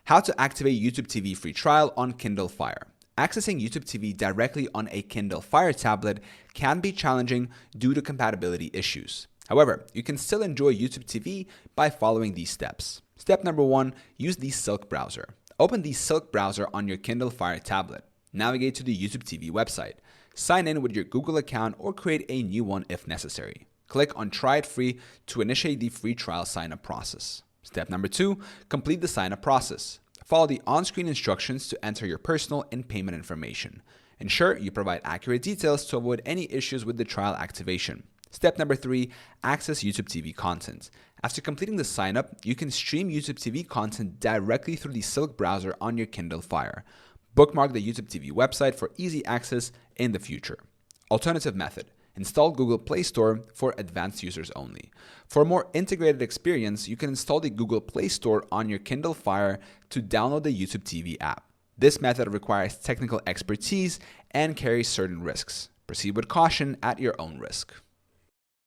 How to activate YouTube TV free trial on Kindle Fire. Accessing YouTube TV directly on a Kindle Fire tablet can be challenging due to compatibility issues. However, you can still enjoy YouTube TV by following these steps. Step number 1, use the Silk browser. Open the Silk browser on your Kindle Fire tablet. Navigate to the YouTube TV website. Sign in with your Google account or create a new one if necessary. Click on Try it free to initiate the free trial sign-up process. Step number 2, complete the sign-up process. Follow the on-screen instructions to enter your personal and payment information. Ensure you provide accurate details to avoid any issues with the trial activation. Step number 3, access YouTube TV content. After completing the sign-up, you can stream YouTube TV content directly through the Silk browser on your Kindle Fire. Bookmark the YouTube TV website for easy access in the future. Alternative method. Install Google Play Store for advanced users only. For a more integrated experience, you can install the Google Play Store on your Kindle Fire to download the YouTube TV app. This method requires technical expertise and carries certain risks. Proceed with caution at your own risk.